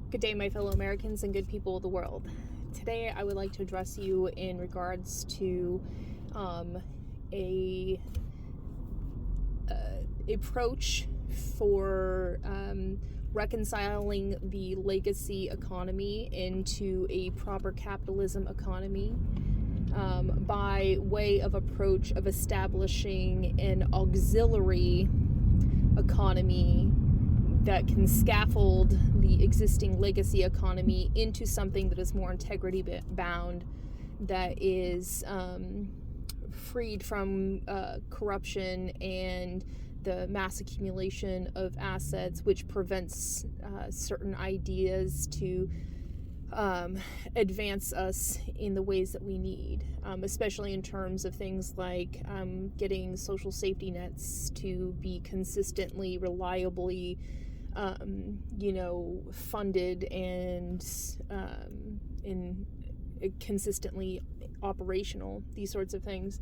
Good day, my fellow Americans and good people of the world. Today, I would like to address you in regards to a approach for reconciling the legacy economy into a proper capitalism economy by way of approach of establishing an auxiliary economy that can scaffold the existing legacy economy into something that is more integrity bound, that is freed from corruption and the mass accumulation of assets, which prevents certain ideas to advance us in the ways that we need, especially in terms of things like getting social safety nets to be consistently, reliably funded and consistently operational, these sorts of things.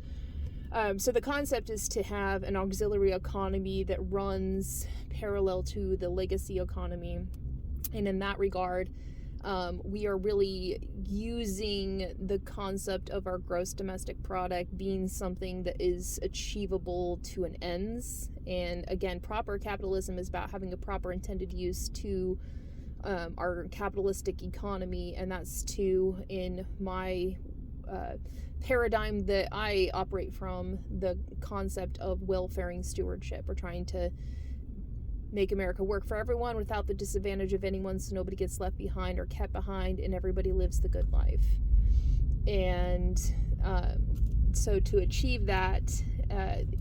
So the concept is to have an auxiliary economy that runs parallel to the legacy economy. And in that regard, we are really using the concept of our gross domestic product being something that is achievable to an ends. And again, proper capitalism is about having a proper intended use to our capitalistic economy, and that's to, in my paradigm that I operate from, the concept of welfaring stewardship. We're trying to make America work for everyone without the disadvantage of anyone, so nobody gets left behind or kept behind, and everybody lives the good life. And so to achieve that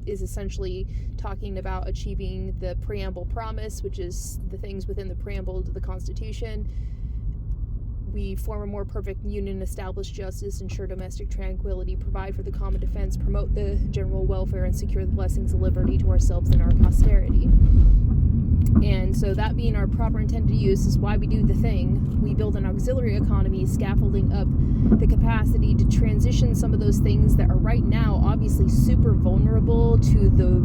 is essentially talking about achieving the preamble promise, which is the things within the preamble to the Constitution. We form a more perfect union, establish justice, ensure domestic tranquility, provide for the common defense, promote the general welfare, and secure the blessings of liberty to ourselves and our posterity. And so that being our proper intended use is why we do the thing. We build an auxiliary economy, scaffolding up the capacity to transition some of those things that are right now obviously super vulnerable to the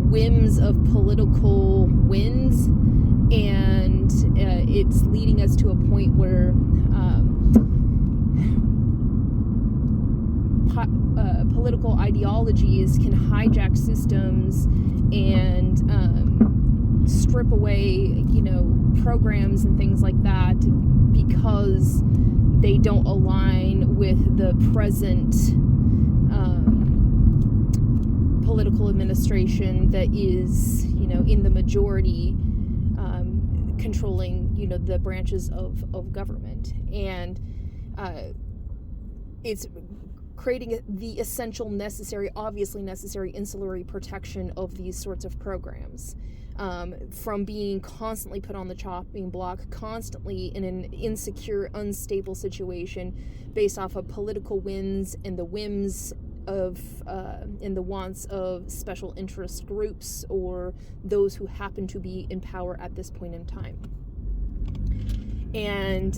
whims of political winds. And it's leading us to a point where political ideologies can hijack systems and strip away, programs and things like that because they don't align with the present political administration that is, in the majority, controlling, the branches of government. And it's creating the essential, necessary, obviously necessary insular protection of these sorts of programs. From being constantly put on the chopping block, constantly in an insecure, unstable situation based off of political winds and the whims of and the wants of special interest groups or those who happen to be in power at this point in time. And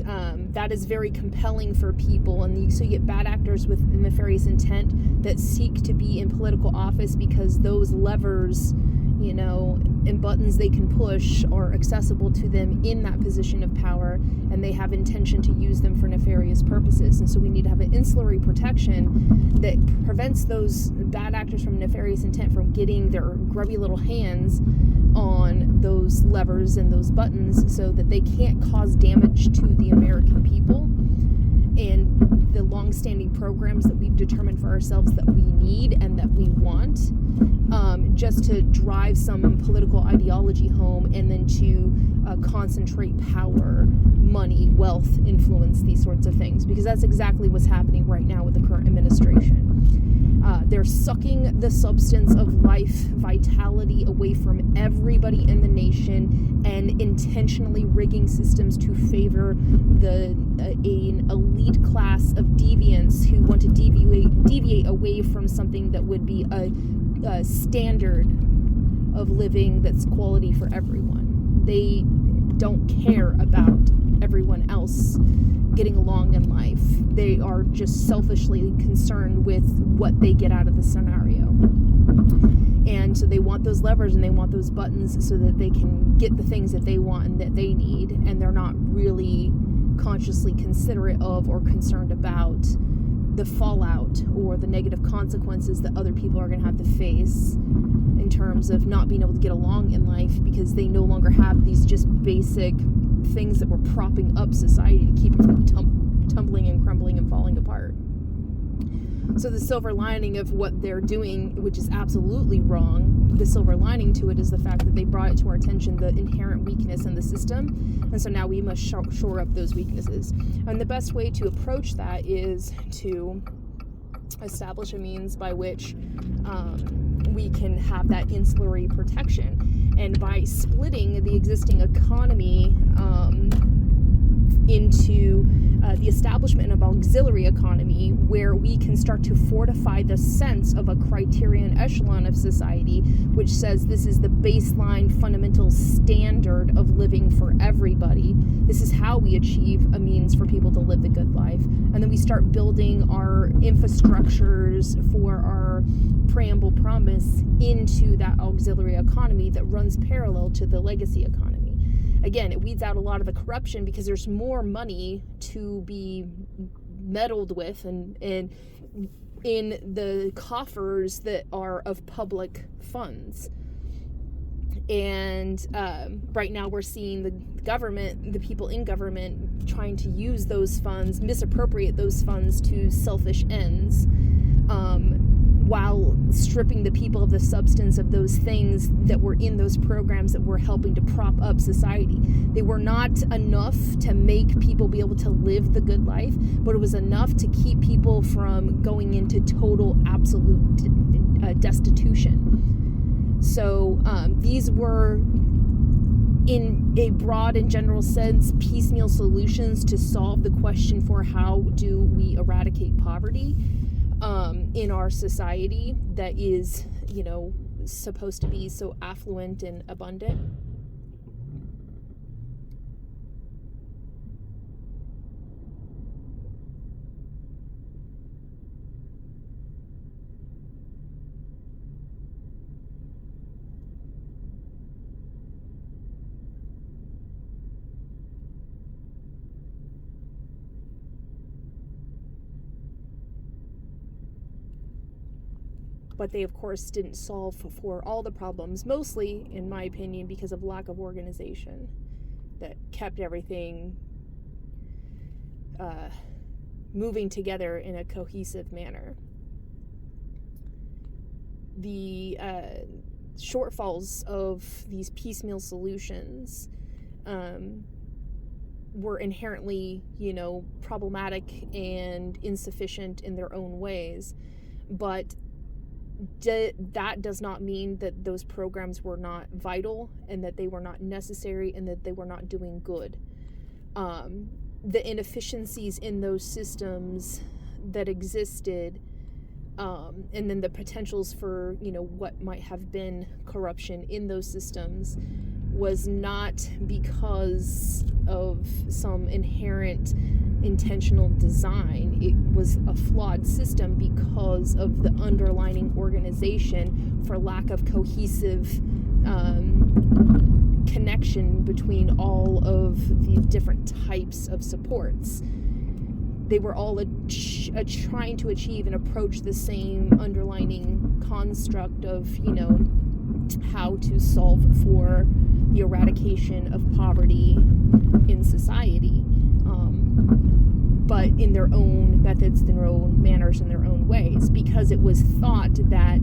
that is very compelling for people, and so you get bad actors with nefarious intent that seek to be in political office because those levers, and buttons they can push are accessible to them in that position of power, and they have intention to use them for nefarious purposes. And so we need to have an insular protection that prevents those bad actors from nefarious intent from getting their grubby little hands on those levers and those buttons so that they can't cause damage to the American people and the long-standing programs that we've determined for ourselves that we need and that we want, just to drive some political ideology home and then to concentrate power, money, wealth, influence, these sorts of things, because that's exactly what's happening right now with the current administration. They're sucking the substance of life, vitality away from everybody in the nation and intentionally rigging systems to favor an elite class of deviants who want to deviate away from something that would be a standard of living that's quality for everyone. They don't care about everyone else getting along in life. They are just selfishly concerned with what they get out of the scenario. And so they want those levers and they want those buttons so that they can get the things that they want and that they need, and they're not really consciously considerate of or concerned about the fallout or the negative consequences that other people are going to have to face in terms of not being able to get along in life, because they no longer have these just basic things that were propping up society to keep it from tumbling and crumbling and falling apart. So the silver lining of what they're doing, which is absolutely wrong, the silver lining to it is the fact that they brought it to our attention, the inherent weakness in the system. And so now we must shore up those weaknesses. And the best way to approach that is to establish a means by which we can have that ancillary protection. And by splitting the existing economy into the establishment of auxiliary economy, where we can start to fortify the sense of a criterion echelon of society, which says this is the baseline fundamental standard of living for everybody. This is how we achieve a means for people to live the good life. And then we start building our infrastructures for our preamble promise into that auxiliary economy that runs parallel to the legacy economy. Again, it weeds out a lot of the corruption because there's more money to be meddled with and in the coffers that are of public funds. And right now we're seeing the government, the people in government, trying to use those funds, misappropriate those funds to selfish ends, while stripping the people of the substance of those things that were in those programs that were helping to prop up society. They were not enough to make people be able to live the good life, but it was enough to keep people from going into total, absolute destitution. So these were, in a broad and general sense, piecemeal solutions to solve the question for how do we eradicate poverty in our society that is, supposed to be so affluent and abundant. But they, of course, didn't solve for all the problems, mostly, in my opinion, because of lack of organization that kept everything moving together in a cohesive manner. The shortfalls of these piecemeal solutions were inherently, problematic and insufficient in their own ways, but that does not mean that those programs were not vital and that they were not necessary and that they were not doing good. The inefficiencies in those systems that existed, and then the potentials for, what might have been corruption in those systems, was not because of some inherent intentional design. It was a flawed system because of the underlying organization for lack of cohesive connection between all of the different types of supports. They were all trying to achieve and approach the same underlying construct of, how to solve for the eradication of poverty in society, but in their own methods, their own manners, and their own ways, because it was thought that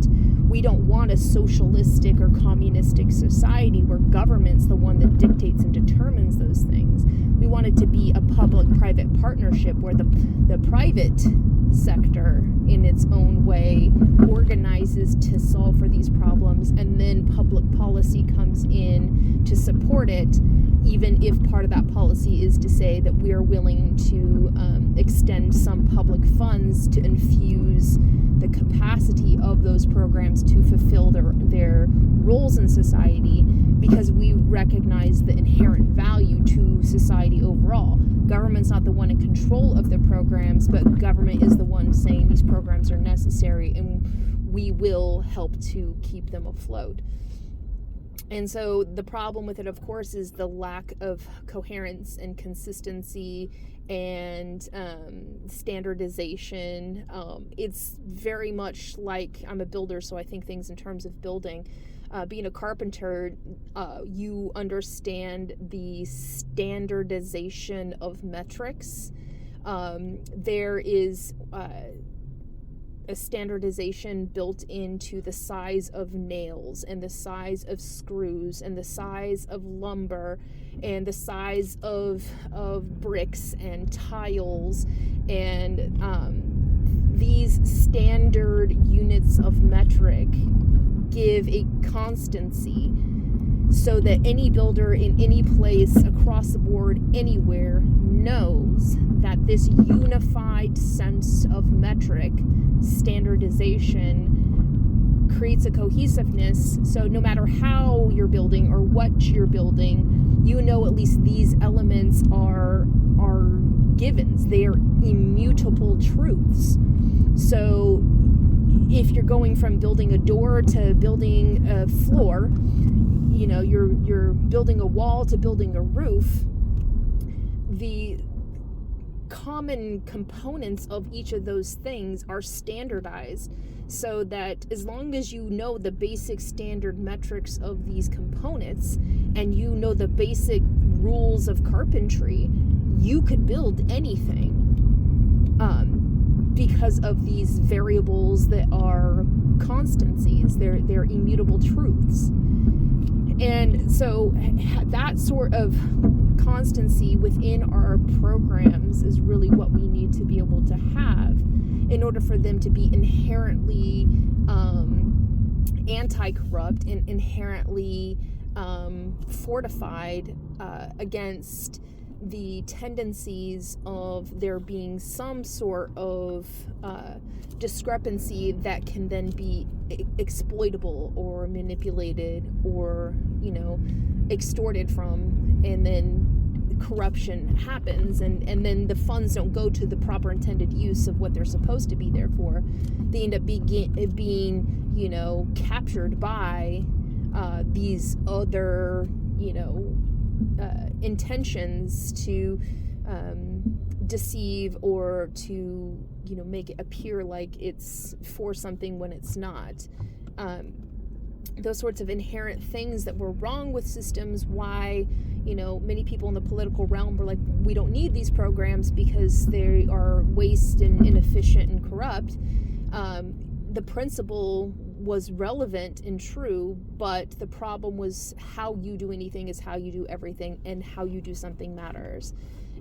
we don't want a socialistic or communistic society where government's the one that dictates and determines those things. We want it to be a public-private partnership where the private sector in its own way organizes to solve for these problems, and then public policy comes in to support it, even if part of that policy is to say that we are willing to extend some public funds to infuse the capacity of those programs to fulfill their roles in society, because we recognize the inherent value to society overall. Government's not the one in control of the programs, but government is the one saying these programs are necessary, and we will help to keep them afloat. And so the problem with it, of course, is the lack of coherence and consistency and standardization. It's very much like, I'm a builder, so I think things in terms of building. Being a carpenter, you understand the standardization of metrics. There is a standardization built into the size of nails and the size of screws and the size of lumber and the size of bricks and tiles, and these standard units of metric give a constancy so that any builder in any place across the board anywhere knows that this unified sense of metric standardization creates a cohesiveness. So no matter how you're building or what you're building, you know at least these elements are givens. They are immutable truths. So if you're going from building a door to building a floor, you know, you're building a wall to building a roof, the common components of each of those things are standardized, so that as long as you know the basic standard metrics of these components and you know the basic rules of carpentry, you could build anything, because of these variables that are constancies. They're immutable truths. And so that sort of constancy within our programs is really what we need to be able to have in order for them to be inherently anti-corrupt and inherently fortified against the tendencies of there being some sort of discrepancy that can then be exploitable or manipulated or, you know, extorted from, and then corruption happens, and then the funds don't go to the proper intended use of what they're supposed to be there for. They end up being, you know, captured by these other, you know, intentions to deceive or to, you know, make it appear like it's for something when it's not. Those sorts of inherent things that were wrong with systems, why, you know, many people in the political realm were like, we don't need these programs because they are waste and inefficient and corrupt. The principle was relevant and true, but the problem was how you do anything is how you do everything, and how you do something matters.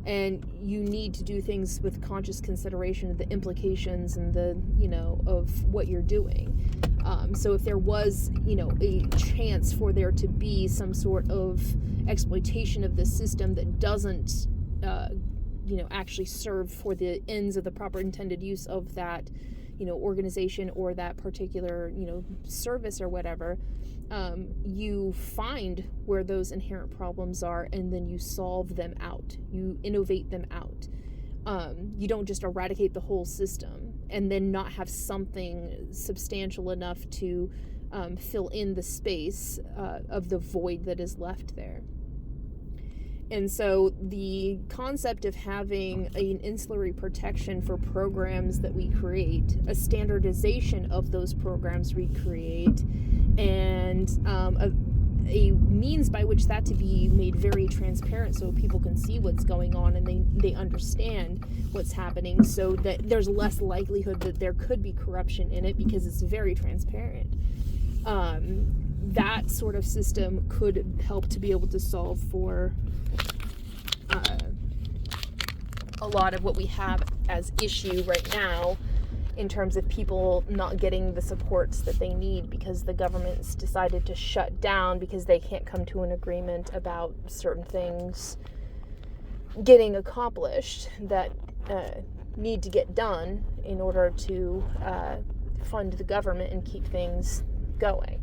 And you need to do things with conscious consideration of the implications and the, you know, of what you're doing. So if there was, you know, a chance for there to be some sort of exploitation of the system that doesn't, you know, actually serve for the ends of the proper intended use of that, you know, organization or that particular, you know, service or whatever, you find where those inherent problems are, and then you solve them out. You innovate them out. You don't just eradicate the whole system and then not have something substantial enough to fill in the space of the void that is left there. And so the concept of having an ancillary protection for programs that we create, a standardization of those programs we create, and a means by which that to be made very transparent so people can see what's going on and they understand what's happening, so that there's less likelihood that there could be corruption in it because it's very transparent. That sort of system could help to be able to solve for a lot of what we have as issue right now in terms of people not getting the supports that they need because the government's decided to shut down because they can't come to an agreement about certain things getting accomplished that need to get done in order to fund the government and keep things going.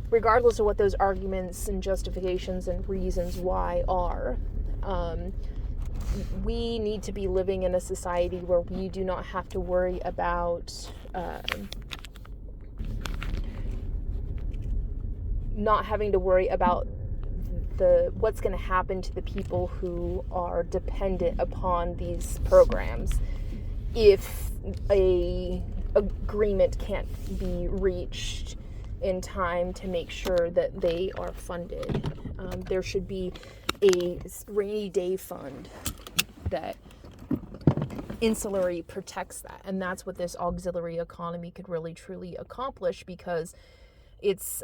Regardless of what those arguments and justifications and reasons why are, we need to be living in a society where we do not have to worry about not having to worry about what's going to happen to the people who are dependent upon these programs if a agreement can't be reached in time to make sure that they are funded. There should be a rainy day fund that insulary protects that, and that's what this auxiliary economy could really truly accomplish, because it's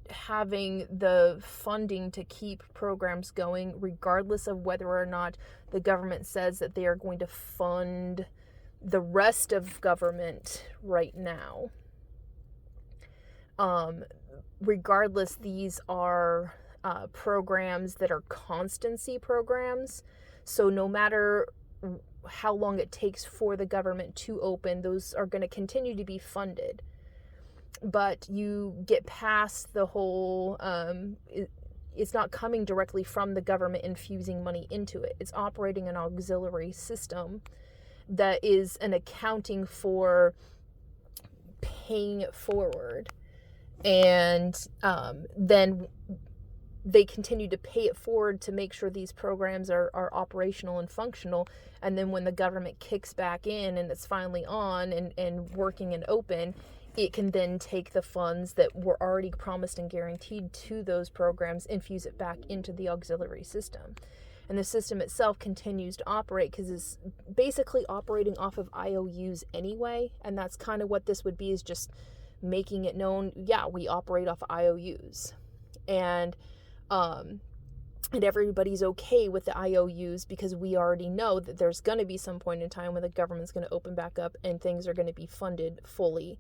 having the funding to keep programs going regardless of whether or not the government says that they are going to fund the rest of government right now. Regardless, these are programs that are constancy programs. So no matter how long it takes for the government to open, those are going to continue to be funded. But you get past the whole, it's not coming directly from the government infusing money into it. It's operating an auxiliary system that is an accounting for paying it forward. And then they continue to pay it forward to make sure these programs are operational and functional. And then when the government kicks back in and it's finally on and working and open, it can then take the funds that were already promised and guaranteed to those programs, infuse it back into the auxiliary system. And the system itself continues to operate because it's basically operating off of IOUs anyway. And that's kind of what this would be, is just making it known, yeah, we operate off IOUs. And everybody's okay with the IOUs because we already know that there's going to be some point in time when the government's going to open back up and things are going to be funded fully.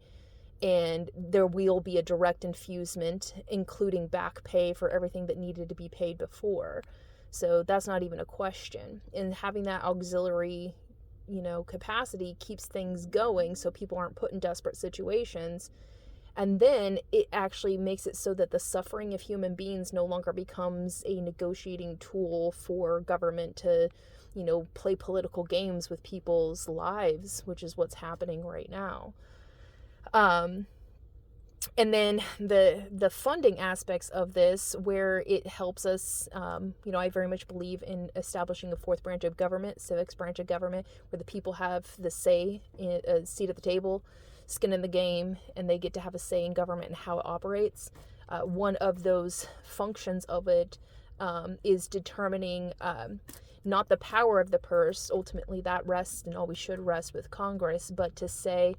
And there will be a direct infusement, including back pay for everything that needed to be paid before. So that's not even a question. And having that auxiliary, capacity keeps things going so people aren't put in desperate situations. And then it actually makes it so that the suffering of human beings no longer becomes a negotiating tool for government to, play political games with people's lives, which is what's happening right now. And then the funding aspects of this, where it helps us, I very much believe in establishing a fourth branch of government, civics branch of government, where the people have the say, a seat at the table, skin in the game, and they get to have a say in government and how it operates. One of those functions of it is determining not the power of the purse. Ultimately, that rests and always should rest with Congress, but to say,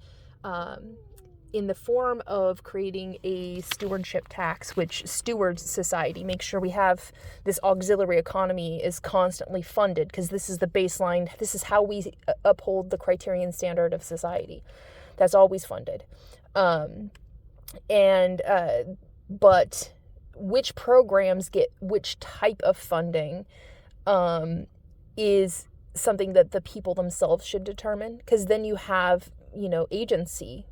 in the form of creating a stewardship tax, which stewards society, make sure we have this auxiliary economy is constantly funded, because this is the baseline. This is how we uphold the criterion standard of society. That's always funded. But which programs get which type of funding is something that the people themselves should determine, because then you have, agency.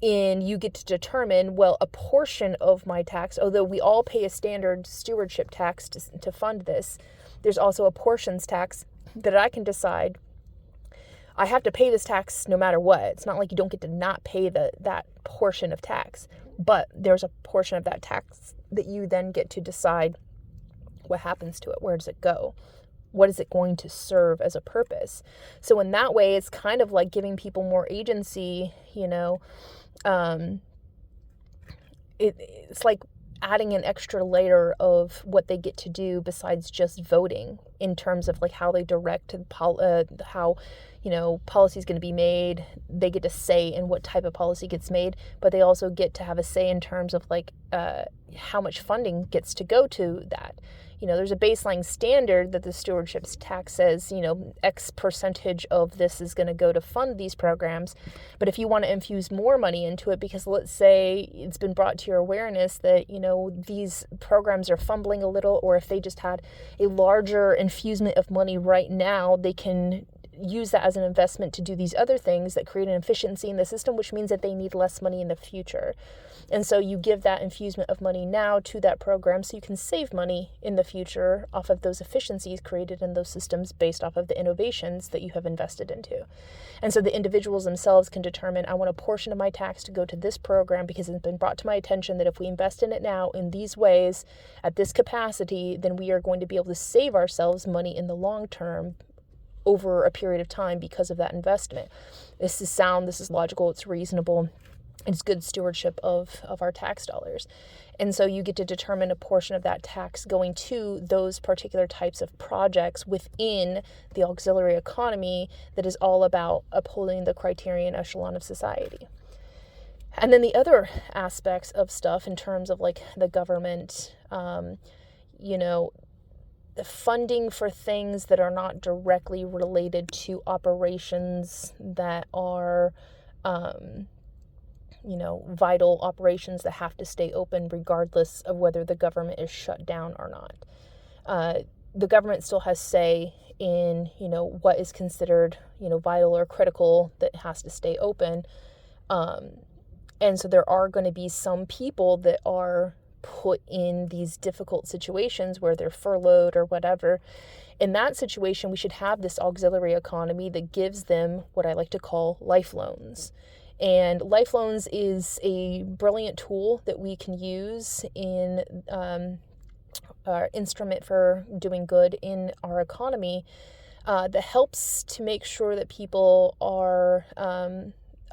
And you get to determine, well, a portion of my tax, although we all pay a standard stewardship tax to fund this, there's also a portions tax that I can decide I have to pay this tax no matter what. It's not like you don't get to not pay that portion of tax, but there's a portion of that tax that you then get to decide what happens to it. Where does it go? What is it going to serve as a purpose? So in that way, it's kind of like giving people more agency, it's like adding an extra layer of what they get to do besides just voting, in terms of like how they direct how policy is going to be made. They get to say in what type of policy gets made, but they also get to have a say in terms of like how much funding gets to go to that. There's a baseline standard that the stewardship tax says, X percentage of this is going to go to fund these programs. But if you want to infuse more money into it, because let's say it's been brought to your awareness that, these programs are fumbling a little, or if they just had a larger infusement of money right now, they can use that as an investment to do these other things that create an efficiency in the system, which means that they need less money in the future. And so you give that infusement of money now to that program so you can save money in the future off of those efficiencies created in those systems based off of the innovations that you have invested into. And so the individuals themselves can determine, I want a portion of my tax to go to this program because it's been brought to my attention that if we invest in it now in these ways, at this capacity, then we are going to be able to save ourselves money in the long term over a period of time because of that investment. This is sound, this is logical, it's reasonable. It's good stewardship of our tax dollars. And so you get to determine a portion of that tax going to those particular types of projects within the auxiliary economy that is all about upholding the criterion echelon of society. And then the other aspects of stuff in terms of like the government, the funding for things that are not directly related to operations that are vital operations that have to stay open regardless of whether the government is shut down or not. The government still has say in, what is considered, vital or critical that has to stay open. And so there are going to be some people that are put in these difficult situations where they're furloughed or whatever. In that situation, we should have this auxiliary economy that gives them what I like to call life loans. And life loans is a brilliant tool that we can use in our instrument for doing good in our economy that helps to make sure that people are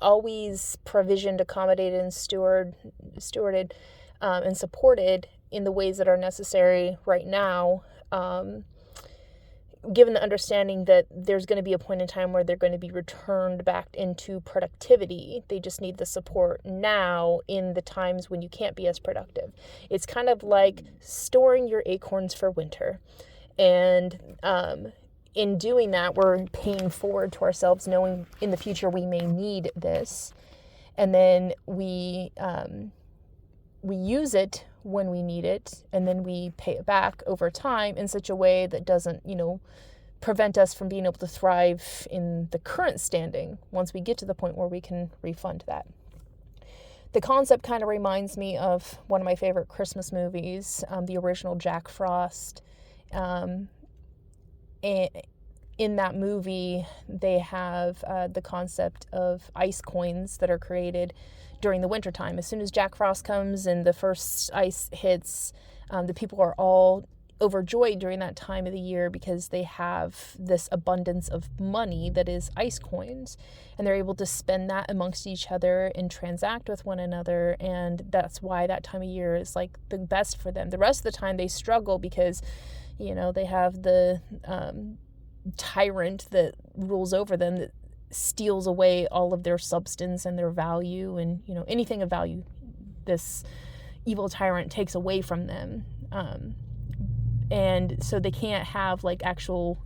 always provisioned, accommodated, and stewarded and supported in the ways that are necessary right now, given the understanding that there's going to be a point in time where they're going to be returned back into productivity. They just need the support now in the times when you can't be as productive. It's kind of like storing your acorns for winter. And in doing that, we're paying forward to ourselves, knowing in the future we may need this. And then we use it when we need it, and then we pay it back over time in such a way that doesn't, prevent us from being able to thrive in the current standing once we get to the point where we can refund that. The concept kind of reminds me of one of my favorite Christmas movies, the original Jack Frost. And in that movie, they have the concept of ice coins that are created during the wintertime. As soon as Jack Frost comes and the first ice hits, the people are all overjoyed during that time of the year because they have this abundance of money that is ice coins, and they're able to spend that amongst each other and transact with one another. And that's why that time of year is like the best for them. The rest of the time they struggle because, they have the tyrant that rules over them that steals away all of their substance and their value, and anything of value this evil tyrant takes away from them, and so they can't have like actual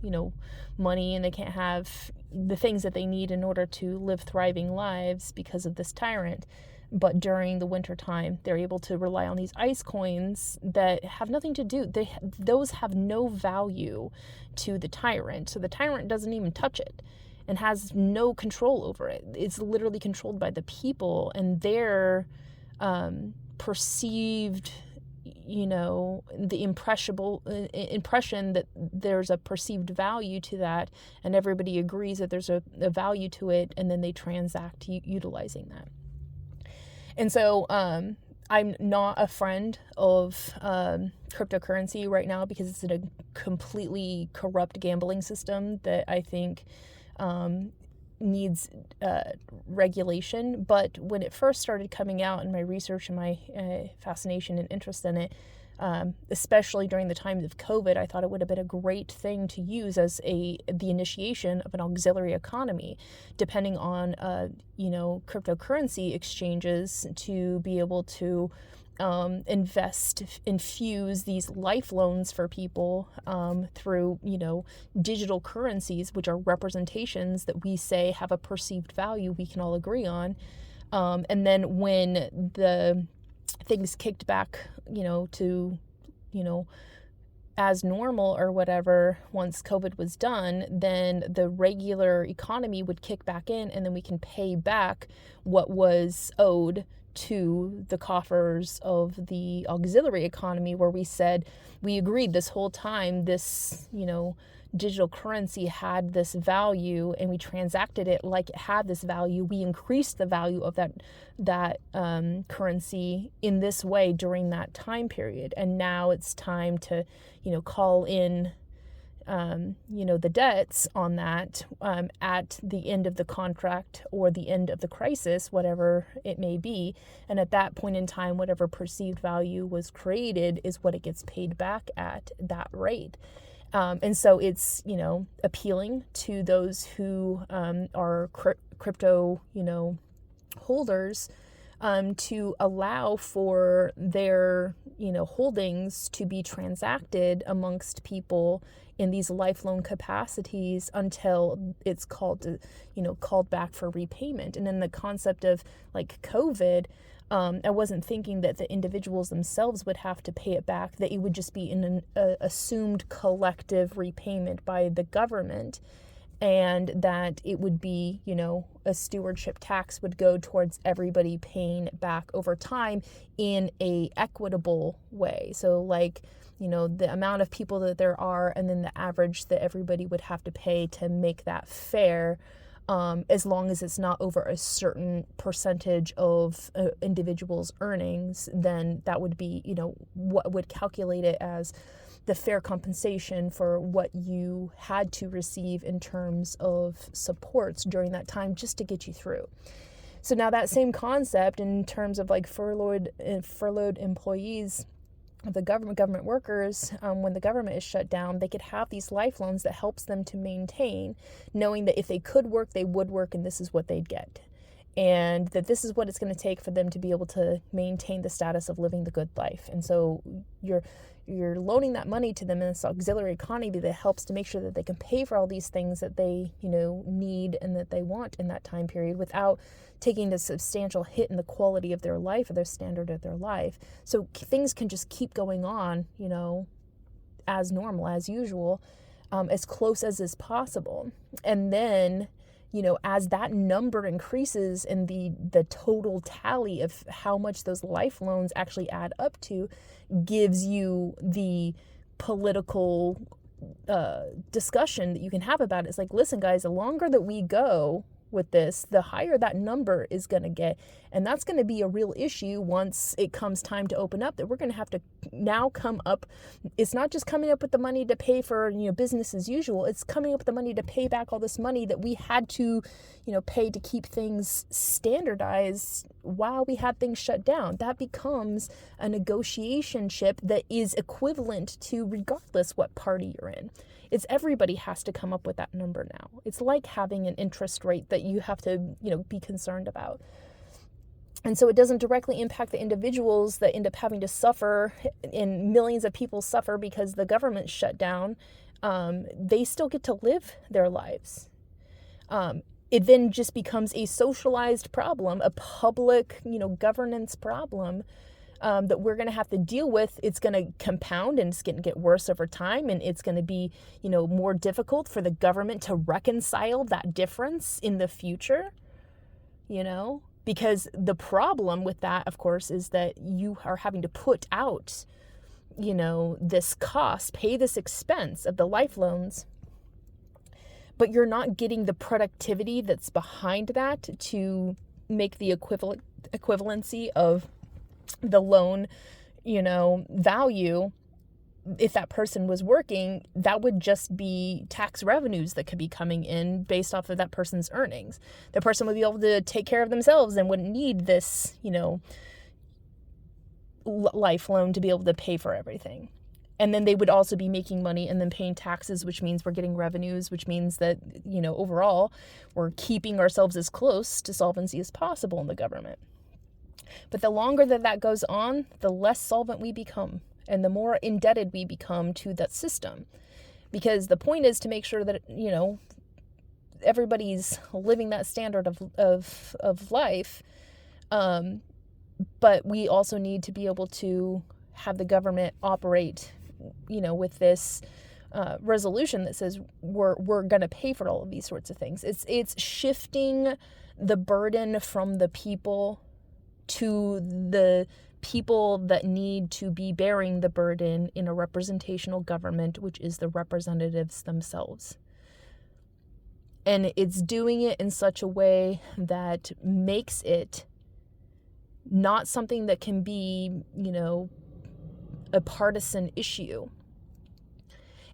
money, and they can't have the things that they need in order to live thriving lives because of this tyrant. But during the winter time, they're able to rely on these ice coins that have nothing to do. Those have no value to the tyrant, so the tyrant doesn't even touch it and has no control over it. It's literally controlled by the people and their perceived, the impression that there's a perceived value to that, and everybody agrees that there's a value to it, and then they transact utilizing that. And so I'm not a friend of cryptocurrency right now because it's a completely corrupt gambling system that I think needs regulation. But when it first started coming out in my research and my fascination and interest in it, especially during the times of COVID, I thought it would have been a great thing to use as the initiation of an auxiliary economy, depending on cryptocurrency exchanges to be able to infuse these life loans for people through, digital currencies, which are representations that we say have a perceived value we can all agree on. And then when the things kicked back, to, as normal or whatever, once COVID was done, then the regular economy would kick back in, and then we can pay back what was owed to the coffers of the auxiliary economy, where we said, we agreed this whole time, this, digital currency had this value, and we transacted it like it had this value. We increased the value of that currency in this way during that time period. And now it's time to, call in, the debts on that at the end of the contract or the end of the crisis, whatever it may be. And at that point in time, whatever perceived value was created is what it gets paid back at that rate. And so it's, appealing to those who are crypto, holders, to allow for their, holdings to be transacted amongst people in these lifelong capacities until it's called back for repayment. And then the concept of like COVID, I wasn't thinking that the individuals themselves would have to pay it back, that it would just be in an assumed collective repayment by the government, and that it would be, a stewardship tax would go towards everybody paying it back over time in a equitable way. So like, the amount of people that there are, and then the average that everybody would have to pay to make that fair. As long as it's not over a certain percentage of individuals' earnings, then that would be, what would calculate it as the fair compensation for what you had to receive in terms of supports during that time just to get you through. So now that same concept in terms of like furloughed employees, the government workers, when the government is shut down, they could have these life loans that helps them to maintain, knowing that if they could work, they would work, and this is what they'd get. And that this is what it's going to take for them to be able to maintain the status of living the good life. And so you're loaning that money to them in this auxiliary economy that helps to make sure that they can pay for all these things that they, need and that they want in that time period without taking a substantial hit in the quality of their life or their standard of their life. So things can just keep going on, as normal, as usual, as close as is possible. And then, as that number increases and the total tally of how much those life loans actually add up to gives you the political discussion that you can have about it. It's like, listen, guys, the longer that we go with this, the higher that number is going to get. And that's going to be a real issue once it comes time to open up, that we're going to have to now come up. It's not just coming up with the money to pay for, business as usual. It's coming up with the money to pay back all this money that we had to, pay to keep things standardized while we had things shut down. That becomes a negotiation chip that is equivalent to regardless what party you're in. It's everybody has to come up with that number now. It's like having an interest rate that you have to, be concerned about. And so it doesn't directly impact the individuals that end up having to suffer, and millions of people suffer because the government shut down. They still get to live their lives. It then just becomes a socialized problem, a public, governance problem that we're going to have to deal with. It's going to compound, and it's going to get worse over time. And it's going to be, more difficult for the government to reconcile that difference in the future, because the problem with that, of course, is that you are having to put out, this cost, pay this expense of the life loans, but you're not getting the productivity that's behind that to make the equivalency of the loan, value. If that person was working, that would just be tax revenues that could be coming in based off of that person's earnings. The person would be able to take care of themselves and wouldn't need this, life loan to be able to pay for everything. And then they would also be making money and then paying taxes, which means we're getting revenues, which means that, overall, we're keeping ourselves as close to solvency as possible in the government. But the longer that goes on, the less solvent we become and the more indebted we become to that system. Because the point is to make sure that, everybody's living that standard of life. But we also need to be able to have the government operate, with this resolution that says we're going to pay for all of these sorts of things. It's shifting the burden from the people to the people that need to be bearing the burden in a representational government, which is the representatives themselves. And it's doing it in such a way that makes it not something that can be, a partisan issue.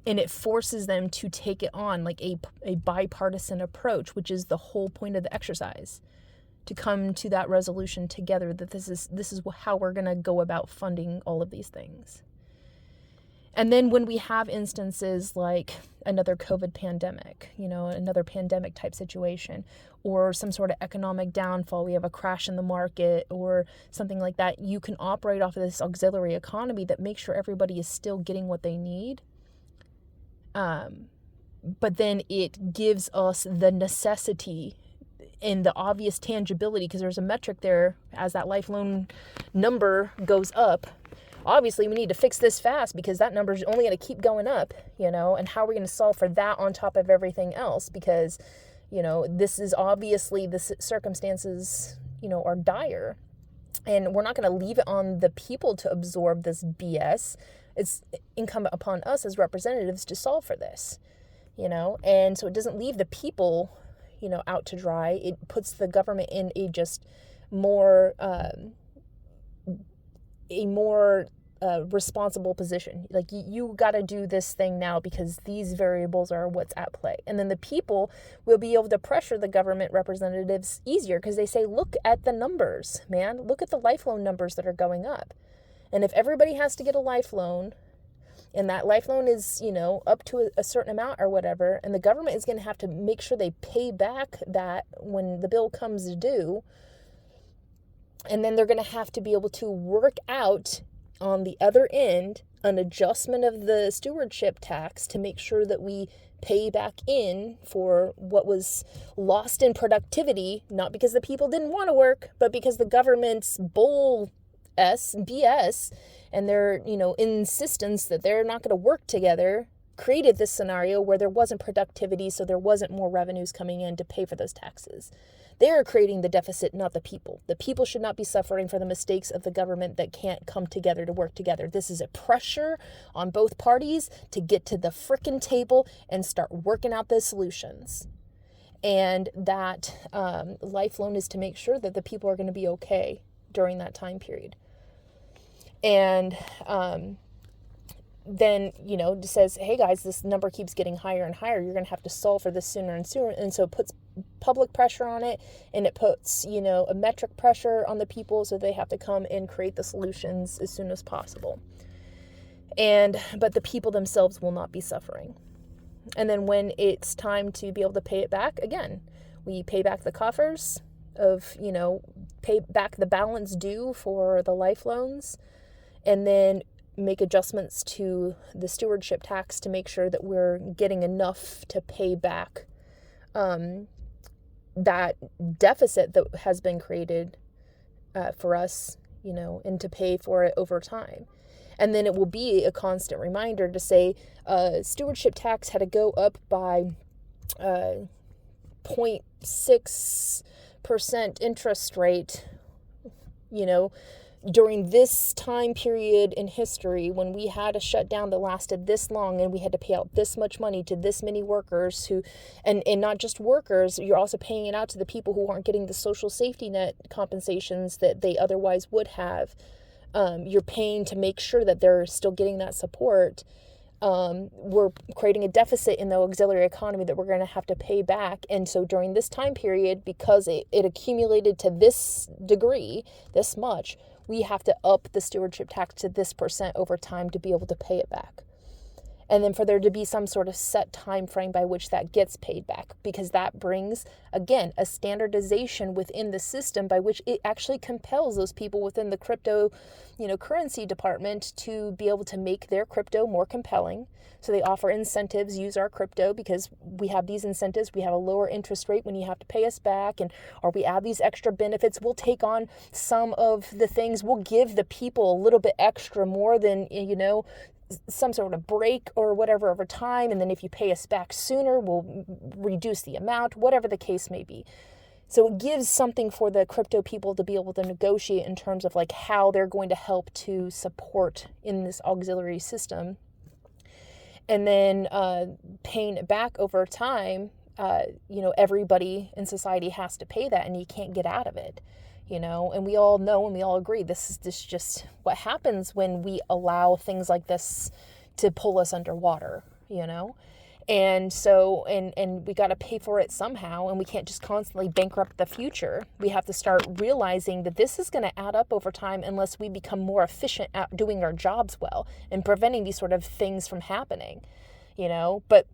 And it forces them to take it on like a bipartisan approach, which is the whole point of the exercise, to come to that resolution together that this is how we're going to go about funding all of these things. And then when we have instances like another COVID pandemic, another pandemic type situation, or some sort of economic downfall, we have a crash in the market or something like that, you can operate off of this auxiliary economy that makes sure everybody is still getting what they need. But then it gives us the necessity and the obvious tangibility, because there's a metric there as that life loan number goes up. Obviously, we need to fix this fast because that number is only going to keep going up, and how are we going to solve for that on top of everything else? Because, this is obviously the circumstances, are dire, and we're not going to leave it on the people to absorb this BS. It's incumbent upon us as representatives to solve for this, and so it doesn't leave the people, out to dry. It puts the government in a just more, responsible position. Like, you got to do this thing now because these variables are what's at play. And then the people will be able to pressure the government representatives easier because they say, look at the numbers, man. Look at the life loan numbers that are going up. And if everybody has to get a life loan, and that life loan is, up to a certain amount or whatever, and the government is going to have to make sure they pay back that when the bill comes due, and then they're going to have to be able to work out on the other end an adjustment of the stewardship tax to make sure that we pay back in for what was lost in productivity, not because the people didn't want to work, but because the government's BS and their, insistence that they're not going to work together created this scenario where there wasn't productivity, so there wasn't more revenues coming in to pay for those taxes. They're creating the deficit, not the people. The people should not be suffering for the mistakes of the government that can't come together to work together. This is a pressure on both parties to get to the frickin' table and start working out the solutions. And that life loan is to make sure that the people are going to be okay during that time period. And then, it says, hey guys, this number keeps getting higher and higher. You're going to have to solve for this sooner and sooner. And so it puts public pressure on it, and it puts, a metric pressure on the people, so they have to come and create the solutions as soon as possible. But the people themselves will not be suffering. And then when it's time to be able to pay it back, again, we pay back the coffers of, pay back the balance due for the life loans, and then make adjustments to the stewardship tax to make sure that we're getting enough to pay back that deficit that has been created for us, and to pay for it over time. And then it will be a constant reminder to say stewardship tax had to go up by 0.6% interest rate, during this time period in history when we had a shutdown that lasted this long and we had to pay out this much money to this many workers who, and not just workers, you're also paying it out to the people who aren't getting the social safety net compensations that they otherwise would have. You're paying to make sure that they're still getting that support. We're creating a deficit in the auxiliary economy that we're going to have to pay back. And so during this time period, because it accumulated to this degree, this much, we have to up the stewardship tax to this % over time to be able to pay it back. And then for there to be some sort of set time frame by which that gets paid back, because that brings, again, a standardization within the system by which it actually compels those people within the crypto, currency department to be able to make their crypto more compelling. So they offer incentives, use our crypto because we have these incentives. We have a lower interest rate when you have to pay us back, or we add these extra benefits. We'll take on some of the things. We'll give the people a little bit extra more than, some sort of break or whatever over time, and then if you pay us back sooner, we'll reduce the amount, whatever the case may be. So it gives something for the crypto people to be able to negotiate in terms of like how they're going to help to support in this auxiliary system. And then paying it back over time, everybody in society has to pay that, and you can't get out of it. And we all know and we all agree this is just what happens when we allow things like this to pull us underwater, And so, and we got to pay for it somehow, and we can't just constantly bankrupt the future. We have to start realizing that this is going to add up over time unless we become more efficient at doing our jobs well and preventing these sort of things from happening. But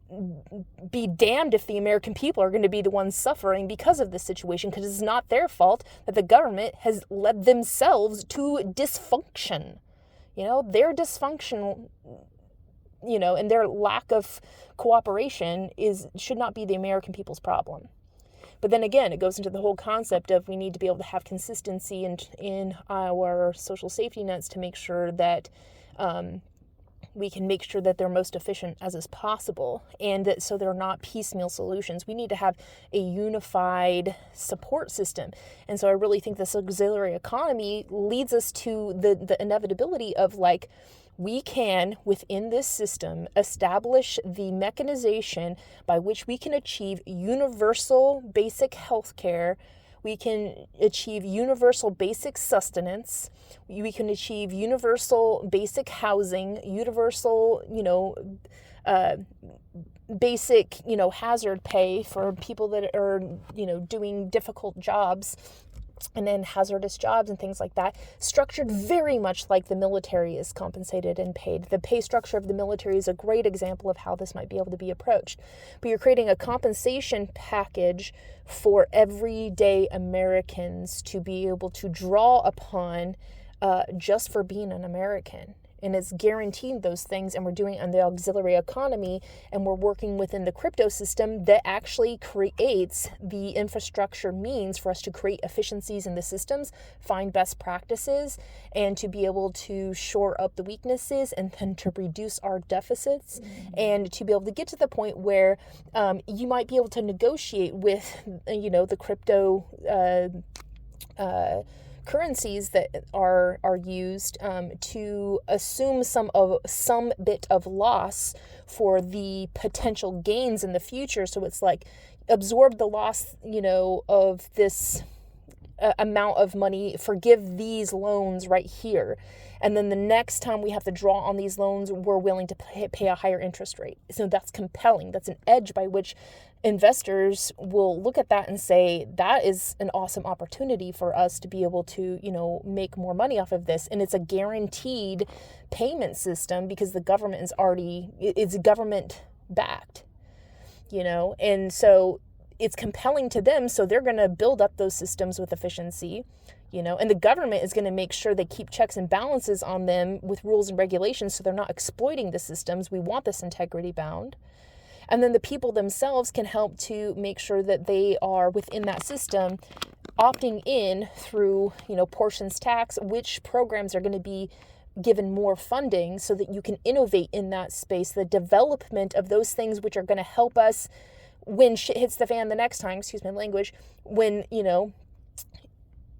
be damned if the American people are going to be the ones suffering because of this situation, because it's not their fault that the government has led themselves to dysfunction. Their dysfunction, and their lack of cooperation should not be the American people's problem. But then again, it goes into the whole concept of we need to be able to have consistency in our social safety nets to make sure that we can make sure that they're most efficient as is possible, and that so they're not piecemeal solutions. We need to have a unified support system. And so I really think this auxiliary economy leads us to the inevitability of like, we can, within this system, establish the mechanization by which we can achieve universal basic health care. We can achieve universal basic sustenance. We can achieve universal basic housing, universal, basic, hazard pay for people that are, doing difficult jobs, and then hazardous jobs and things like that, structured very much like the military is compensated and paid. The pay structure of the military is a great example of how this might be able to be approached. But you're creating a compensation package for everyday Americans to be able to draw upon just for being an American. And it's guaranteeing those things, and we're doing it on the auxiliary economy, and we're working within the crypto system that actually creates the infrastructure means for us to create efficiencies in the systems, find best practices, and to be able to shore up the weaknesses, and then to reduce our deficits, and to be able to get to the point where you might be able to negotiate with, the crypto currencies that are used to assume some bit of loss for the potential gains in the future. So it's like absorb the loss, of this amount of money, forgive these loans right here. And then the next time we have to draw on these loans, we're willing to pay a higher interest rate. So that's compelling. That's an edge by which investors will look at that and say, that is an awesome opportunity for us to be able to, make more money off of this. And it's a guaranteed payment system because the government it's government backed, and so it's compelling to them. So they're going to build up those systems with efficiency, and the government is going to make sure they keep checks and balances on them with rules and regulations so they're not exploiting the systems. We want this integrity bound. And then the people themselves can help to make sure that they are within that system, opting in through, portions tax, which programs are going to be given more funding so that you can innovate in that space, the development of those things which are going to help us when shit hits the fan the next time, excuse my language, when,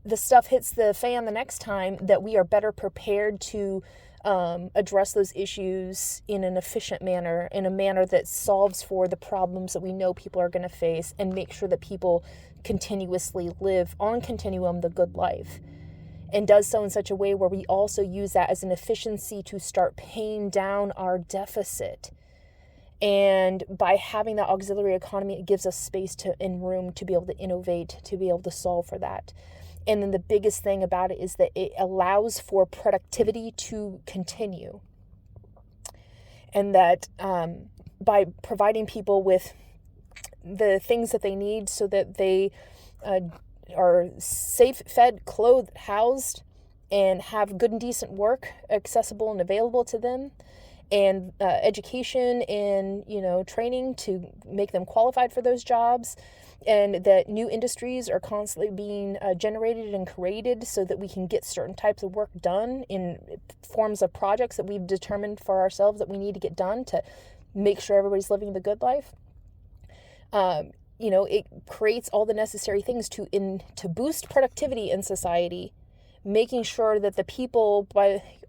the stuff hits the fan the next time, that we are better prepared to address those issues in an efficient manner, in a manner that solves for the problems that we know people are going to face, and make sure that people continuously live on continuum the good life, and does so in such a way where we also use that as an efficiency to start paying down our deficit. And by having that auxiliary economy, it gives us space and room to be able to innovate, to be able to solve for that. And then the biggest thing about it is that it allows for productivity to continue. And that by providing people with the things that they need so that they are safe, fed, clothed, housed, and have good and decent work accessible and available to them, and education and, training to make them qualified for those jobs, and that new industries are constantly being generated and created so that we can get certain types of work done in forms of projects that we've determined for ourselves that we need to get done to make sure everybody's living the good life. It creates all the necessary things to boost productivity in society, making sure that the people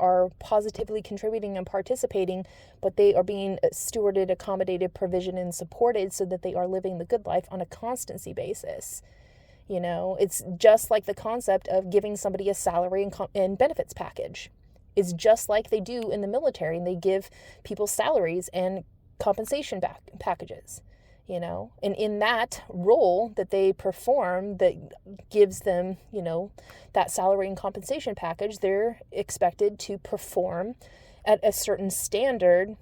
are positively contributing and participating, but they are being stewarded, accommodated, provisioned, and supported so that they are living the good life on a constancy basis. It's just like the concept of giving somebody a salary and benefits package. It's just like they do in the military, and they give people salaries and compensation packages. And in that role that they perform that gives them, that salary and compensation package, they're expected to perform at a certain standard,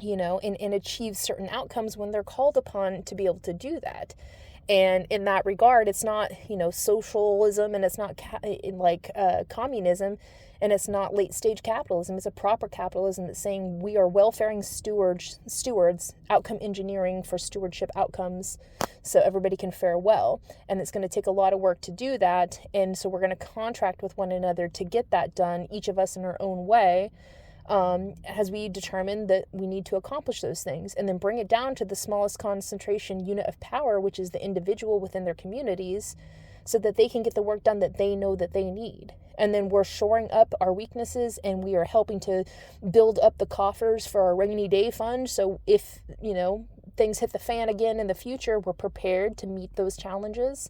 and achieve certain outcomes when they're called upon to be able to do that. And in that regard, it's not, socialism, and it's not communism, and it's not late stage capitalism. It's a proper capitalism that's saying we are welfaring stewards, outcome engineering for stewardship outcomes so everybody can fare well. And it's going to take a lot of work to do that. And so we're going to contract with one another to get that done, each of us in our own way, as we determine that we need to accomplish those things, and then bring it down to the smallest concentration unit of power, which is the individual within their communities, so that they can get the work done that they know that they need. And then we're shoring up our weaknesses, and we are helping to build up the coffers for our rainy day fund. So if, things hit the fan again in the future, we're prepared to meet those challenges,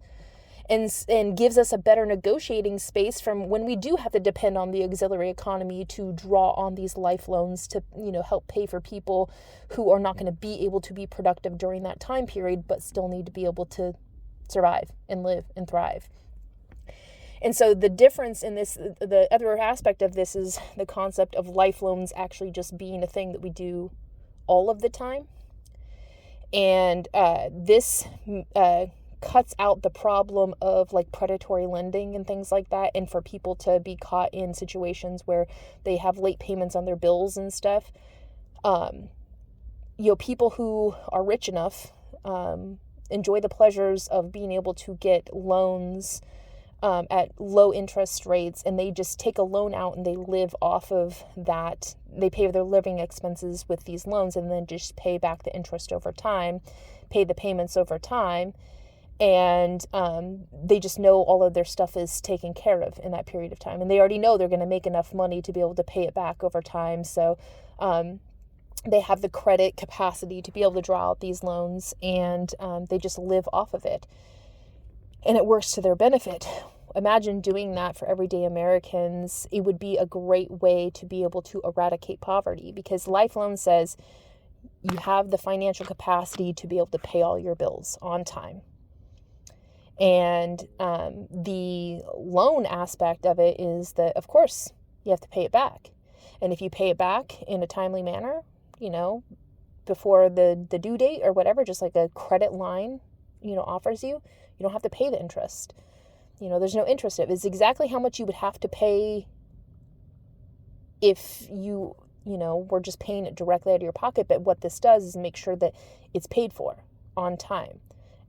and gives us a better negotiating space from when we do have to depend on the auxiliary economy to draw on these life loans to, help pay for people who are not going to be able to be productive during that time period, but still need to be able to survive and live and thrive. And so the difference in this, the other aspect of this, is the concept of life loans actually just being a thing that we do all of the time. And this cuts out the problem of predatory lending and things like that, and for people to be caught in situations where they have late payments on their bills and stuff. People who are rich enough enjoy the pleasures of being able to get loans at low interest rates, and they just take a loan out and they live off of that. They pay their living expenses with these loans and then just pay back the interest over time, pay the payments over time, and they just know all of their stuff is taken care of in that period of time, and they already know they're going to make enough money to be able to pay it back over time. So they have the credit capacity to be able to draw out these loans, and they just live off of it. And it works to their benefit. Imagine doing that for everyday Americans. It would be a great way to be able to eradicate poverty, because Life Loan says you have the financial capacity to be able to pay all your bills on time. And the loan aspect of it is that, of course, you have to pay it back. And if you pay it back in a timely manner, before the due date or whatever, just like a credit line, offers you, you don't have to pay the interest. There's no interest. It's exactly how much you would have to pay if you, were just paying it directly out of your pocket. But what this does is make sure that it's paid for on time.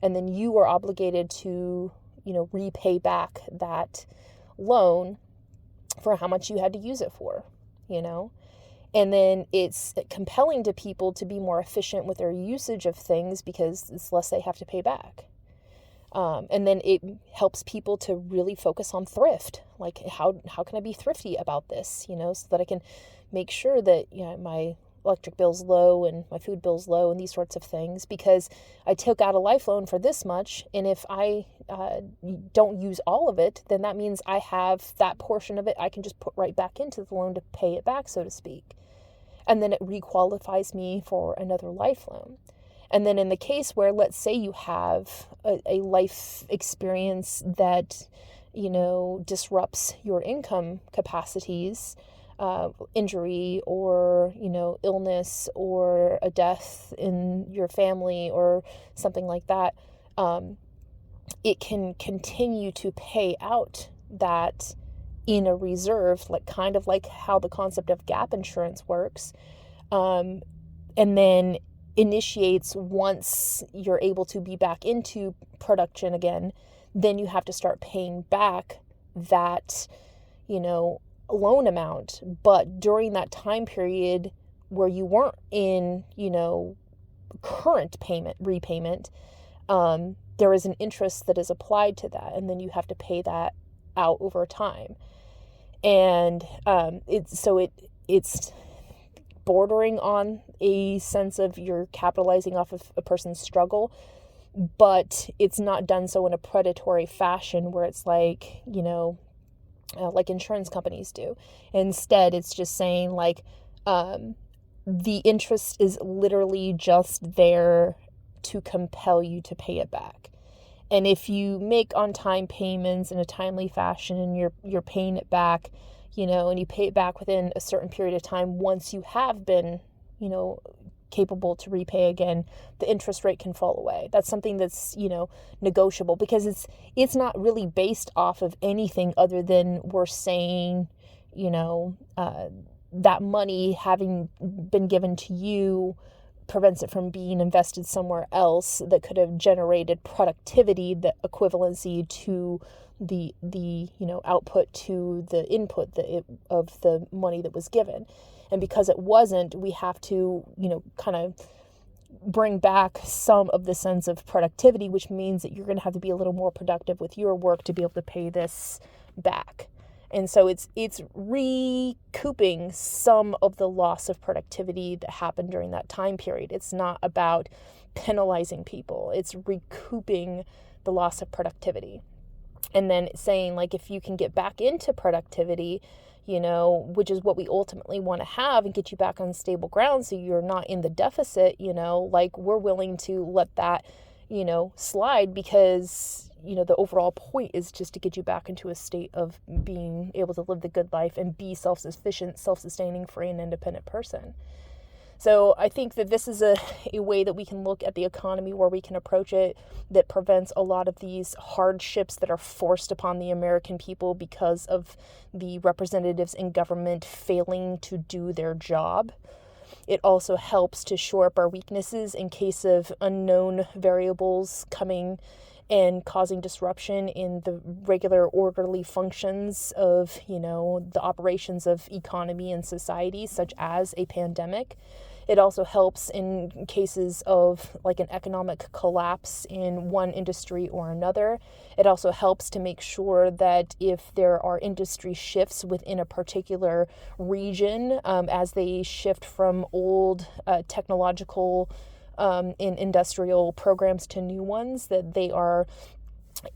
And then you are obligated to, repay back that loan for how much you had to use it for, And then it's compelling to people to be more efficient with their usage of things because it's less they have to pay back. And then it helps people to really focus on thrift. Like, how can I be thrifty about this, so that I can make sure that, my electric bill's low and my food bill's low and these sorts of things, because I took out a life loan for this much. And if I don't use all of it, then that means I have that portion of it I can just put right back into the loan to pay it back, so to speak. And then it requalifies me for another life loan. And then in the case where, let's say you have a life experience that, disrupts your income capacities, injury or, illness or a death in your family or something like that, it can continue to pay out that in a reserve, kind of like how the concept of gap insurance works. and then initiates once you're able to be back into production again. Then you have to start paying back that, loan amount. But during that time period where you weren't in, current repayment, there is an interest that is applied to that, and then you have to pay that out over time. And it's bordering on a sense of you're capitalizing off of a person's struggle, but it's not done so in a predatory fashion where it's like, like insurance companies do. Instead, it's just saying like, the interest is literally just there to compel you to pay it back. And if you make on-time payments in a timely fashion and you're paying it back, and you pay it back within a certain period of time, once you have been, capable to repay again, the interest rate can fall away. That's something that's, negotiable, because it's not really based off of anything other than we're saying, that money having been given to you prevents it from being invested somewhere else that could have generated productivity, the equivalency to the output to the input of the money that was given. And because it wasn't, we have to, kind of bring back some of the sense of productivity, which means that you're going to have to be a little more productive with your work to be able to pay this back. And so it's recouping some of the loss of productivity that happened during that time period. It's not about penalizing people. It's recouping the loss of productivity. And then saying, like, if you can get back into productivity, which is what we ultimately want to have and get you back on stable ground so you're not in the deficit, like, we're willing to let that, slide, because the overall point is just to get you back into a state of being able to live the good life and be self-sufficient, self-sustaining, free, and independent person. So I think that this is a way that we can look at the economy where we can approach it that prevents a lot of these hardships that are forced upon the American people because of the representatives in government failing to do their job. It also helps to shore up our weaknesses in case of unknown variables coming and causing disruption in the regular orderly functions of, the operations of economy and society, such as a pandemic. It also helps in cases of like an economic collapse in one industry or another. It also helps to make sure that if there are industry shifts within a particular region, as they shift from old technological in industrial programs to new ones, that they are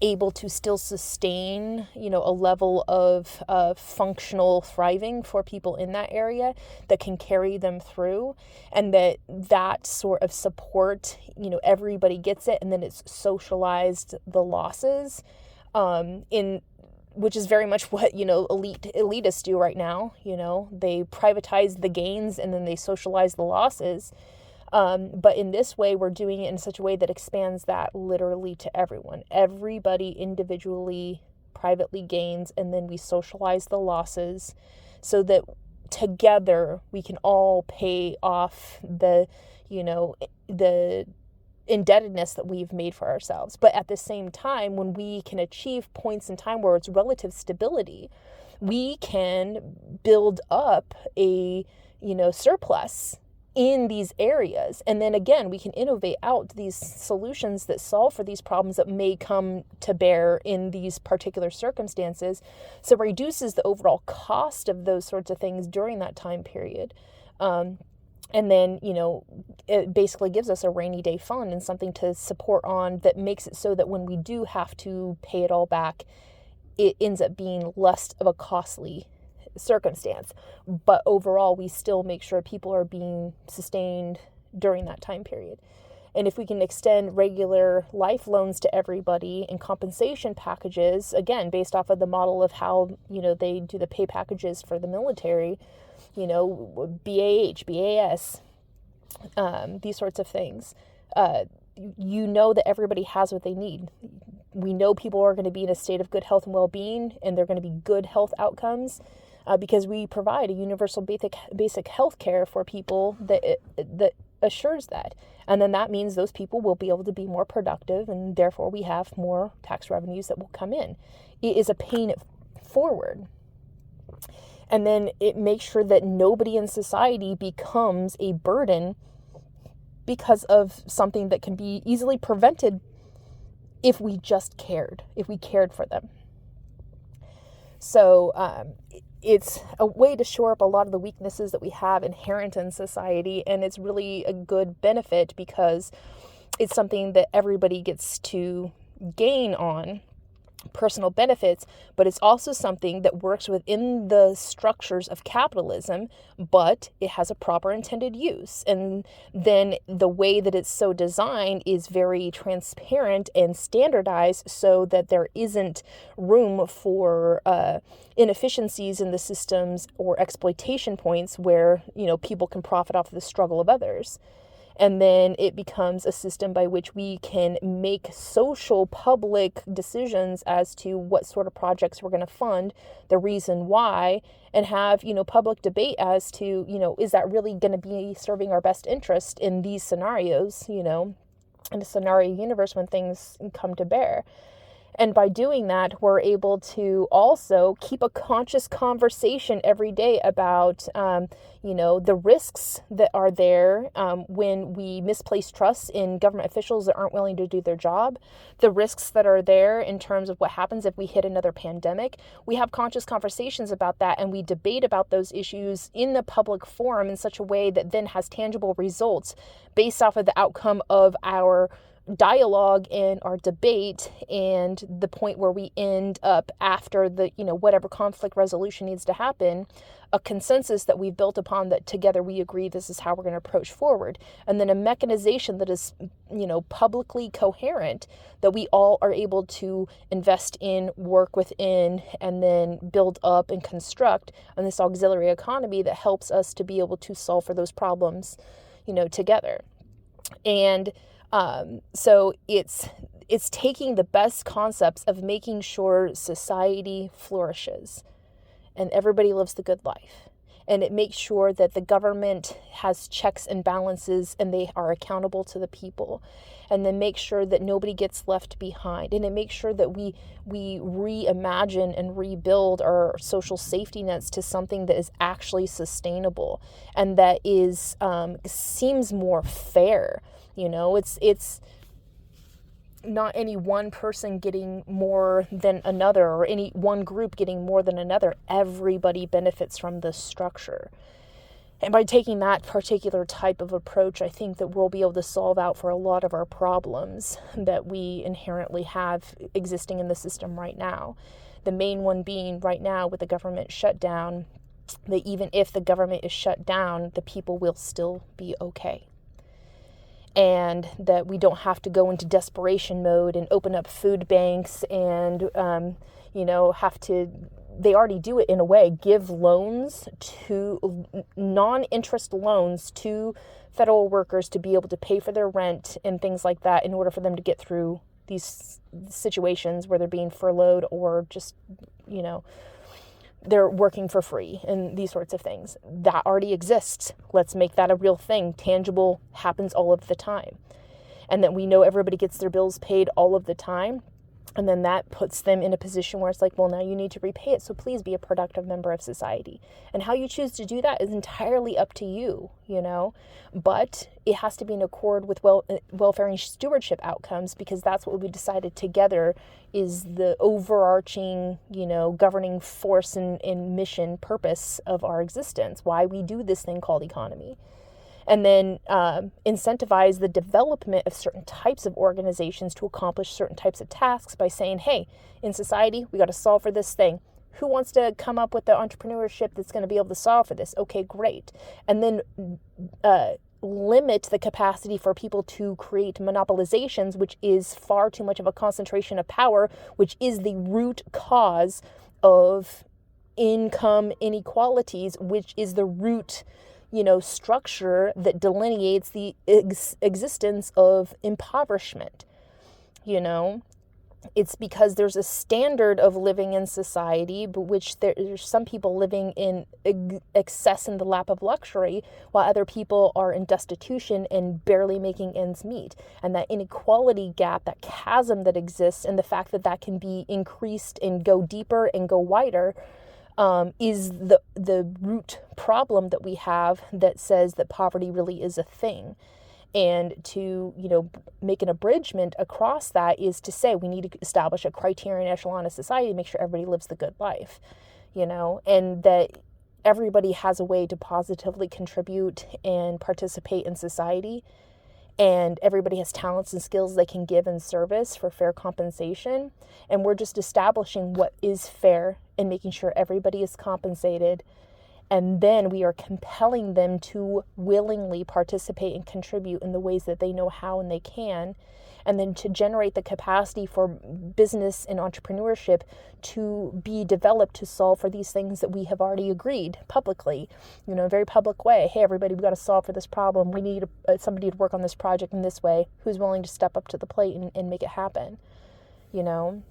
able to still sustain, a level of functional thriving for people in that area that can carry them through, and that sort of support, everybody gets it, and then it's socialized, the losses, which is very much what, elitists do right now. They privatize the gains and then they socialize the losses. But in this way, we're doing it in such a way that expands that literally to everyone. Everybody individually, privately gains, and then we socialize the losses so that together we can all pay off the indebtedness that we've made for ourselves. But at the same time, when we can achieve points in time where it's relative stability, we can build up a, surplus in these areas. And then again, we can innovate out these solutions that solve for these problems that may come to bear in these particular circumstances. So it reduces the overall cost of those sorts of things during that time period. And then, it basically gives us a rainy day fund and something to support on that makes it so that when we do have to pay it all back, it ends up being less of a costly circumstance. But overall, we still make sure people are being sustained during that time period. And if we can extend regular life loans to everybody and compensation packages, again, based off of the model of how, they do the pay packages for the military, BAH, BAS, these sorts of things, that everybody has what they need. We know people are going to be in a state of good health and well-being, and they're going to be good health outcomes. because we provide a universal basic health care for people that assures that. And then that means those people will be able to be more productive, and therefore we have more tax revenues that will come in. It is a paying it forward. And then it makes sure that nobody in society becomes a burden because of something that can be easily prevented if we just cared, if we cared for them. So it's a way to shore up a lot of the weaknesses that we have inherent in society, and it's really a good benefit because it's something that everybody gets to gain on, personal benefits, but it's also something that works within the structures of capitalism, but it has a proper intended use. And then the way that it's so designed is very transparent and standardized so that there isn't room for inefficiencies in the systems or exploitation points where, people can profit off of the struggle of others. And then it becomes a system by which we can make social public decisions as to what sort of projects we're going to fund, the reason why, and have, public debate as to, is that really going to be serving our best interest in these scenarios, in a scenario universe when things come to bear. And by doing that, we're able to also keep a conscious conversation every day about, the risks that are there when we misplace trust in government officials that aren't willing to do their job, the risks that are there in terms of what happens if we hit another pandemic. We have conscious conversations about that, and we debate about those issues in the public forum in such a way that then has tangible results based off of the outcome of our dialogue and our debate, and the point where we end up after the, whatever conflict resolution needs to happen, a consensus that we've built upon that together we agree this is how we're going to approach forward. And then a mechanization that is, publicly coherent that we all are able to invest in, work within, and then build up and construct on this auxiliary economy that helps us to be able to solve for those problems, together. And so it's taking the best concepts of making sure society flourishes and everybody lives the good life. And it makes sure that the government has checks and balances and they are accountable to the people. And then make sure that nobody gets left behind. And it makes sure that we reimagine and rebuild our social safety nets to something that is actually sustainable and that is seems more fair. It's not any one person getting more than another or any one group getting more than another. Everybody benefits from this structure. And by taking that particular type of approach, I think that we'll be able to solve out for a lot of our problems that we inherently have existing in the system right now. The main one being right now with the government shutdown, that even if the government is shut down, the people will still be okay. And that we don't have to go into desperation mode and open up food banks and, have to, they already do it in a way, give loans to, non-interest loans to federal workers to be able to pay for their rent and things like that in order for them to get through these situations where they're being furloughed or just, they're working for free and these sorts of things. That already exists. Let's make that a real thing. Tangible, happens all of the time. And that we know everybody gets their bills paid all of the time. And then that puts them in a position where it's like, well, now you need to repay it. So please be a productive member of society. And how you choose to do that is entirely up to you, But it has to be in accord with welfare and stewardship outcomes, because that's what we decided together is the overarching, governing force and mission purpose of our existence, why we do this thing called economy. And then incentivize the development of certain types of organizations to accomplish certain types of tasks by saying, hey, in society, we got to solve for this thing. Who wants to come up with the entrepreneurship that's going to be able to solve for this? Okay, great. And then limit the capacity for people to create monopolizations, which is far too much of a concentration of power, which is the root cause of income inequalities, which is the root structure that delineates the existence of impoverishment, It's because there's a standard of living in society, but which there's some people living in excess in the lap of luxury, while other people are in destitution and barely making ends meet. And that inequality gap, that chasm that exists, and the fact that that can be increased and go deeper and go wider, is the root problem that we have that says that poverty really is a thing. And to, make an abridgment across that is to say we need to establish a criterion echelon of society to make sure everybody lives the good life, and that everybody has a way to positively contribute and participate in society, and everybody has talents and skills they can give in service for fair compensation. And we're just establishing what is fair and making sure everybody is compensated. And then we are compelling them to willingly participate and contribute in the ways that they know how and they can. And then to generate the capacity for business and entrepreneurship to be developed to solve for these things that we have already agreed publicly, in a very public way. Hey, everybody, we've got to solve for this problem. We need somebody to work on this project in this way. Who's willing to step up to the plate and make it happen, And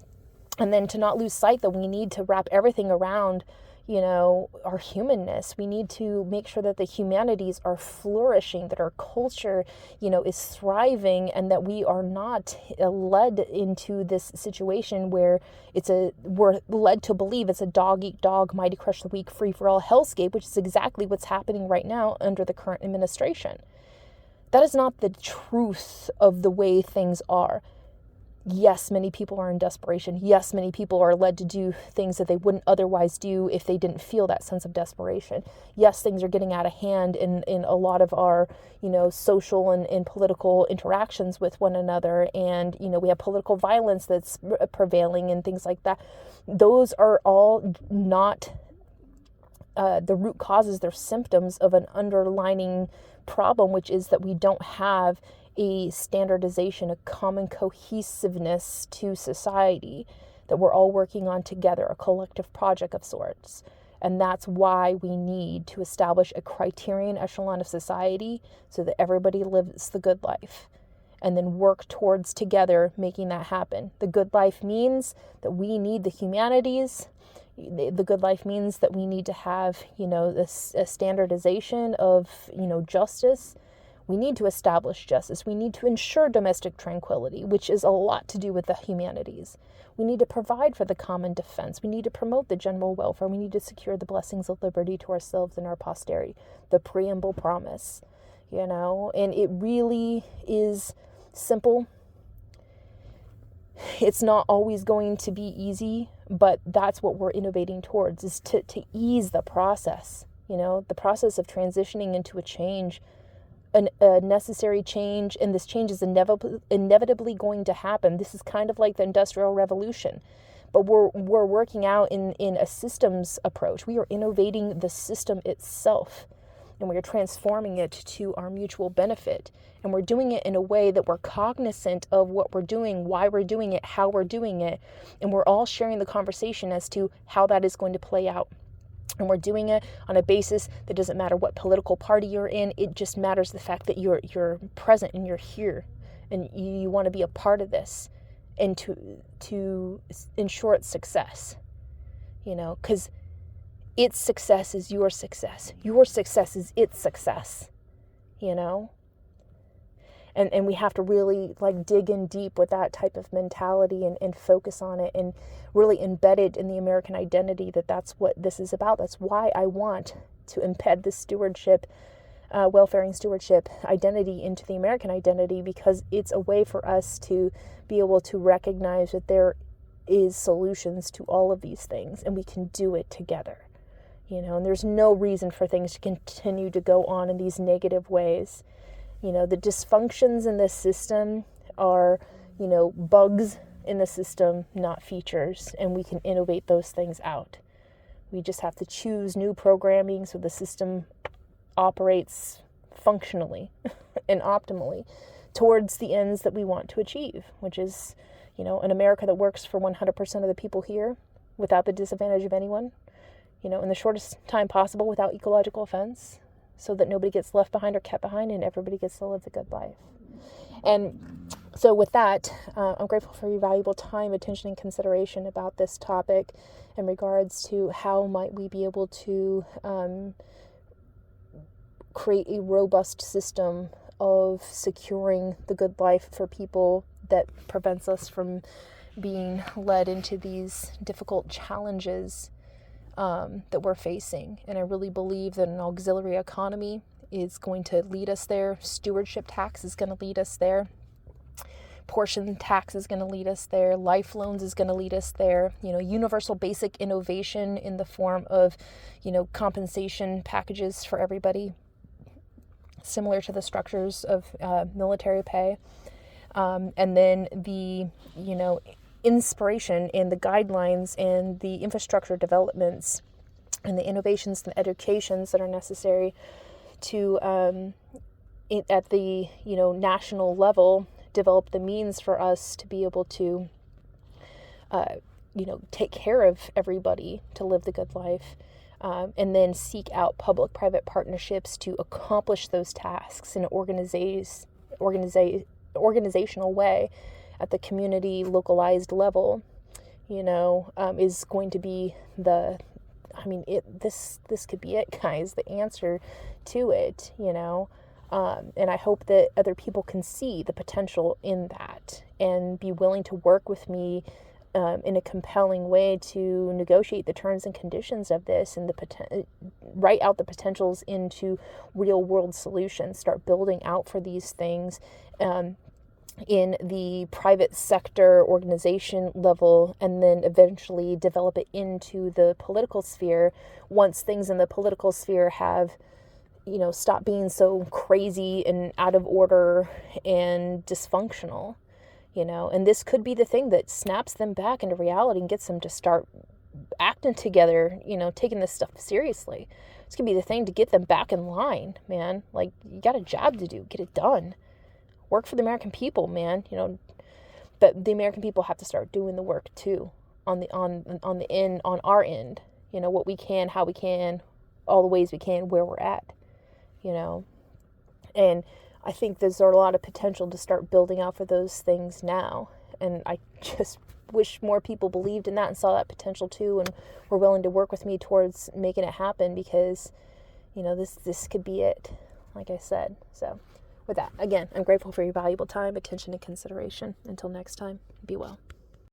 then to not lose sight that we need to wrap everything around our humanness. We need to make sure that the humanities are flourishing, that our culture, is thriving, and that we are not led into this situation where we're led to believe it's a dog eat dog, mighty crush the weak, free for all hellscape, which is exactly what's happening right now under the current administration. That is not the truth of the way things are. Yes, many people are in desperation. Yes, many people are led to do things that they wouldn't otherwise do if they didn't feel that sense of desperation. Yes, things are getting out of hand in a lot of our, social and political interactions with one another. And, we have political violence that's prevailing and things like that. Those are all not the root causes. They're symptoms of an underlining problem, which is that we don't have a standardization, a common cohesiveness to society that we're all working on together, a collective project of sorts. And that's why we need to establish a criterion echelon of society so that everybody lives the good life, and then work towards together making that happen. The good life means that we need the humanities. The good life means that we need to have, this a standardization of, justice. We need to establish justice. We need to ensure domestic tranquility, which is a lot to do with the humanities. We need to provide for the common defense. We need to promote the general welfare. We need to secure the blessings of liberty to ourselves and our posterity. The preamble promise, and it really is simple. It's not always going to be easy, but that's what we're innovating towards, is to ease the process, the process of transitioning into a change, a necessary change, and this change is inevitably going to happen. This is kind of like the Industrial Revolution, but we're working out in a systems approach. We are innovating the system itself, and we are transforming it to our mutual benefit. And we're doing it in a way that we're cognizant of what we're doing, why we're doing it, how we're doing it, and we're all sharing the conversation as to how that is going to play out. And we're doing it on a basis that doesn't matter what political party you're in. It just matters the fact that you're present and you're here, and you want to be a part of this, and to ensure its success. Because its success is your success. Your success is its success. And we have to really dig in deep with that type of mentality and focus on it and really embed it in the American identity, that's what this is about. That's why I want to embed this stewardship, welfare and stewardship identity into the American identity, because it's a way for us to be able to recognize that there is solutions to all of these things, and we can do it together. And there's no reason for things to continue to go on in these negative ways. The dysfunctions in this system are, bugs in the system, not features, and we can innovate those things out. We just have to choose new programming so the system operates functionally and optimally towards the ends that we want to achieve, which is, an America that works for 100% of the people here without the disadvantage of anyone, in the shortest time possible without ecological offense, so that nobody gets left behind or kept behind and everybody gets to live the good life. And So with that, I'm grateful for your valuable time, attention, and consideration about this topic in regards to how might we be able to create a robust system of securing the good life for people that prevents us from being led into these difficult challenges that we're facing. And I really believe that an auxiliary economy is going to lead us there. Stewardship tax is going to lead us there. Portion tax is going to lead us there. Life loans is going to lead us there. Universal basic innovation in the form of, compensation packages for everybody, similar to the structures of military pay. And then the, inspiration and the guidelines and the infrastructure developments and the innovations and educations that are necessary to, at the, national level, develop the means for us to be able to, take care of everybody to live the good life, and then seek out public-private partnerships to accomplish those tasks in an organizational way at the community localized level, is going to be this could be it, guys, the answer to it, and I hope that other people can see the potential in that and be willing to work with me in a compelling way to negotiate the terms and conditions of this and write out the potentials into real world solutions, start building out for these things in the private sector organization level, and then eventually develop it into the political sphere once things in the political sphere have stop being so crazy and out of order and dysfunctional, and this could be the thing that snaps them back into reality and gets them to start acting together, taking this stuff seriously. This could be the thing to get them back in line, man. Like, you got a job to do, get it done. Work for the American people, man, but the American people have to start doing the work too on our end, what we can, how we can, all the ways we can, where we're at. And I think there's a lot of potential to start building out for those things now. And I just wish more people believed in that and saw that potential too, and were willing to work with me towards making it happen, because, this could be it, like I said. So with that, again, I'm grateful for your valuable time, attention, and consideration. Until next time, be well.